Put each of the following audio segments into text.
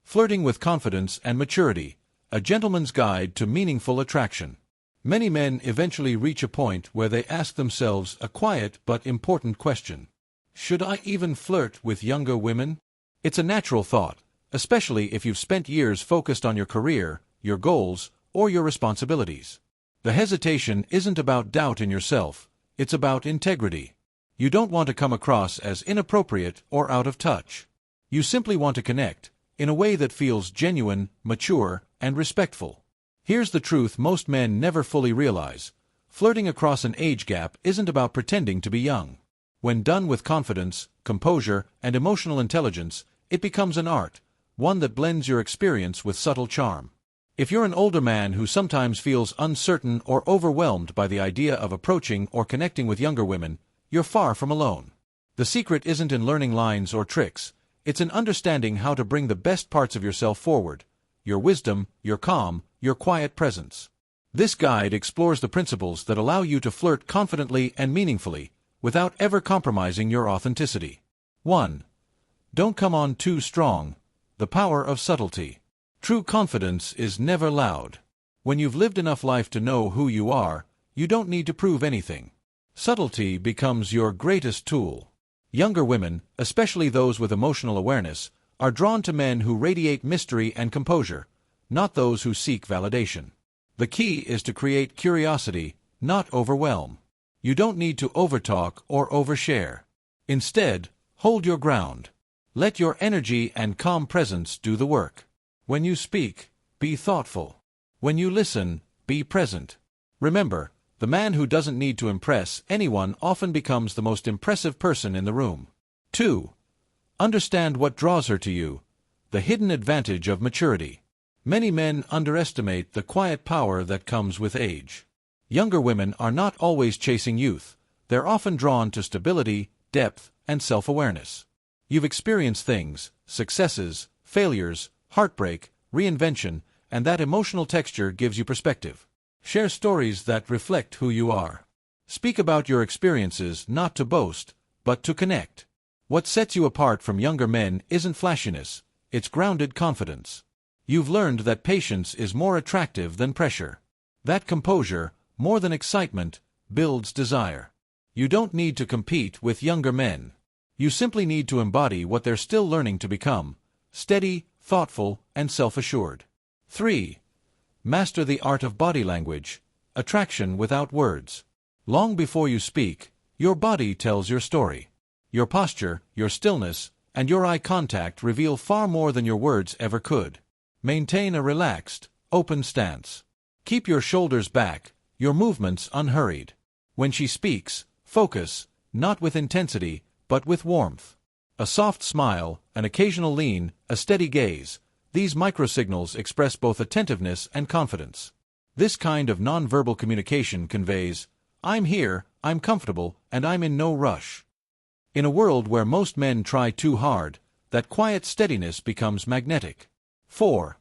Flirting with confidence and maturity, a gentleman's guide to meaningful attraction. Many men eventually reach a point where they ask themselves a quiet but important question. Should I even flirt with younger women? It's a natural thought, especially if you've spent years focused on your career, your goals, or your responsibilities. The hesitation isn't about doubt in yourself, it's about integrity. You don't want to come across as inappropriate or out of touch. You simply want to connect, in a way that feels genuine, mature, and respectful. Here's the truth most men never fully realize. Flirting across an age gap isn't about pretending to be young. When done with confidence, composure, and emotional intelligence, it becomes an art, one that blends your experience with subtle charm. If you're an older man who sometimes feels uncertain or overwhelmed by the idea of approaching or connecting with younger women, you're far from alone. The secret isn't in learning lines or tricks, it's in understanding how to bring the best parts of yourself forward, your wisdom, your calm, your quiet presence. This guide explores the principles that allow you to flirt confidently and meaningfully, without ever compromising your authenticity. 1. Don't come on too strong. The power of subtlety. True confidence is never loud. When you've lived enough life to know who you are, you don't need to prove anything. Subtlety becomes your greatest tool. Younger women, especially those with emotional awareness, are drawn to men who radiate mystery and composure, not those who seek validation. The key is to create curiosity, not overwhelm. You don't need to overtalk or overshare. Instead, hold your ground. Let your energy and calm presence do the work. When you speak, be thoughtful. When you listen, be present. Remember, the man who doesn't need to impress anyone often becomes the most impressive person in the room. 2. Understand what draws her to you. The hidden advantage of maturity. Many men underestimate the quiet power that comes with age. Younger women are not always chasing youth. They're often drawn to stability, depth, and self-awareness. You've experienced things, successes, failures, heartbreak, reinvention, and that emotional texture gives you perspective. Share stories that reflect who you are. Speak about your experiences not to boast, but to connect. What sets you apart from younger men isn't flashiness, it's grounded confidence. You've learned that patience is more attractive than pressure. That composure, more than excitement, builds desire. You don't need to compete with younger men. You simply need to embody what they're still learning to become: steady, thoughtful, and self-assured. 3. Master the art of body language. Attraction without words. Long before you speak, your body tells your story. Your posture, your stillness, and your eye contact reveal far more than your words ever could. Maintain a relaxed, open stance. Keep your shoulders back, your movements unhurried. When she speaks, focus, not with intensity, but with warmth. A soft smile, an occasional lean, a steady gaze. These microsignals express both attentiveness and confidence. This kind of nonverbal communication conveys, "I'm here, I'm comfortable, and I'm in no rush." In a world where most men try too hard, that quiet steadiness becomes magnetic. 4.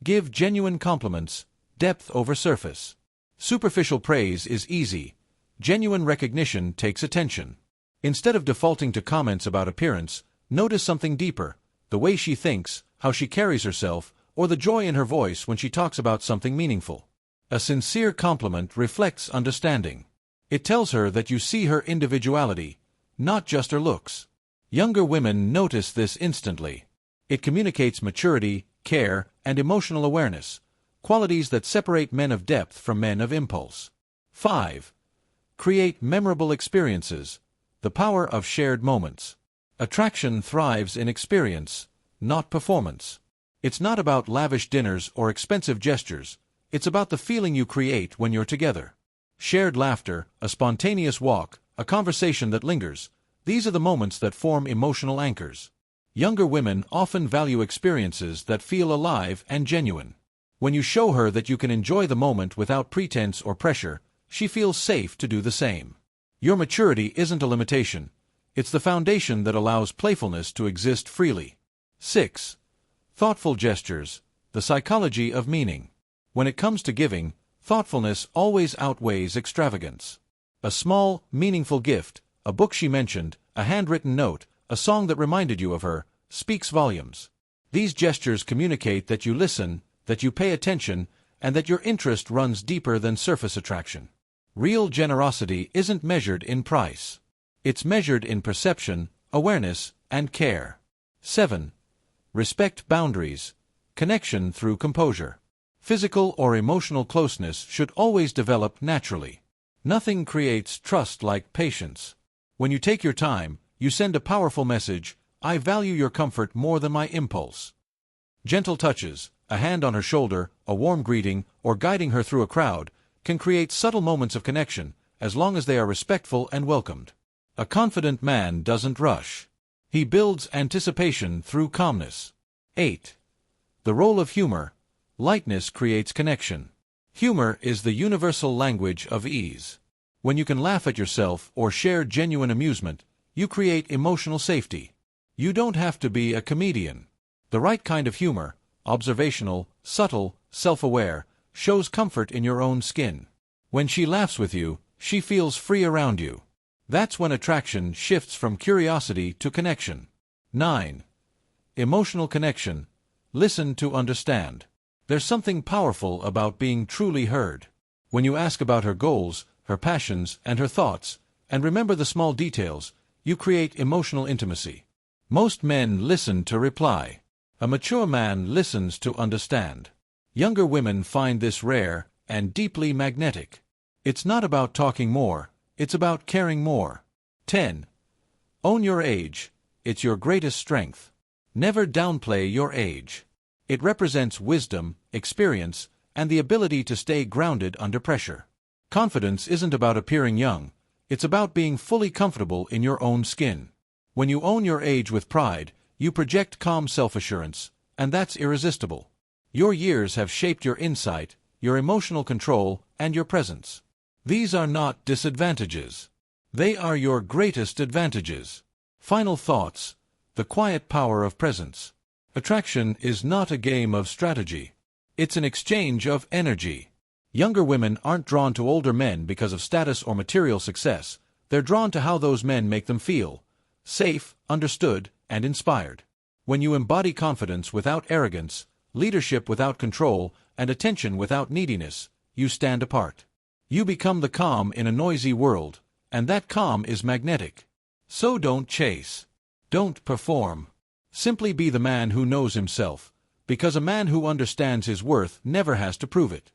Give genuine compliments, depth over surface. Superficial praise is easy. Genuine recognition takes attention. Instead of defaulting to comments about appearance, notice something deeper: the way she thinks, how she carries herself, or the joy in her voice when she talks about something meaningful. A sincere compliment reflects understanding. It tells her that you see her individuality, not just her looks. Younger women notice this instantly. It communicates maturity, care, and emotional awareness, qualities that separate men of depth from men of impulse. 5. Create memorable experiences. The power of shared moments. Attraction thrives in experience, not performance. It's not about lavish dinners or expensive gestures. It's about the feeling you create when you're together. Shared laughter, a spontaneous walk, a conversation that lingers. These are the moments that form emotional anchors. Younger women often value experiences that feel alive and genuine. When you show her that you can enjoy the moment without pretense or pressure, she feels safe to do the same. Your maturity isn't a limitation. It's the foundation that allows playfulness to exist freely. 6. Thoughtful gestures. The psychology of meaning. When it comes to giving, thoughtfulness always outweighs extravagance. A small, meaningful gift, a book she mentioned, a handwritten note, a song that reminded you of her, speaks volumes. These gestures communicate that you listen, that you pay attention, and that your interest runs deeper than surface attraction. Real generosity isn't measured in price. It's measured in perception, awareness, and care. 7. Respect boundaries. Connection through composure. Physical or emotional closeness should always develop naturally. Nothing creates trust like patience. When you take your time, you send a powerful message: I value your comfort more than my impulse. Gentle touches, a hand on her shoulder, a warm greeting, or guiding her through a crowd, can create subtle moments of connection, as long as they are respectful and welcomed. A confident man doesn't rush. He builds anticipation through calmness. 8. The role of humor. Lightness creates connection. Humor is the universal language of ease. When you can laugh at yourself or share genuine amusement, you create emotional safety. You don't have to be a comedian. The right kind of humor, observational, subtle, self-aware, shows comfort in your own skin. When she laughs with you, she feels free around you. That's when attraction shifts from curiosity to connection. 9. Emotional connection. Listen to understand. There's something powerful about being truly heard. When you ask about her goals, her passions, and her thoughts, and remember the small details, you create emotional intimacy. Most men listen to reply. A mature man listens to understand. Younger women find this rare and deeply magnetic. It's not about talking more, it's about caring more. 10. Own your age. It's your greatest strength. Never downplay your age. It represents wisdom, experience, and the ability to stay grounded under pressure. Confidence isn't about appearing young, it's about being fully comfortable in your own skin. When you own your age with pride, you project calm self-assurance, and that's irresistible. Your years have shaped your insight, your emotional control, and your presence. These are not disadvantages. They are your greatest advantages. Final thoughts. The quiet power of presence. Attraction is not a game of strategy. It's an exchange of energy. Younger women aren't drawn to older men because of status or material success. They're drawn to how those men make them feel. Safe, understood, and inspired. When you embody confidence without arrogance, leadership without control, and attention without neediness, you stand apart. You become the calm in a noisy world, and that calm is magnetic. So don't chase. Don't perform. Simply be the man who knows himself, because a man who understands his worth never has to prove it.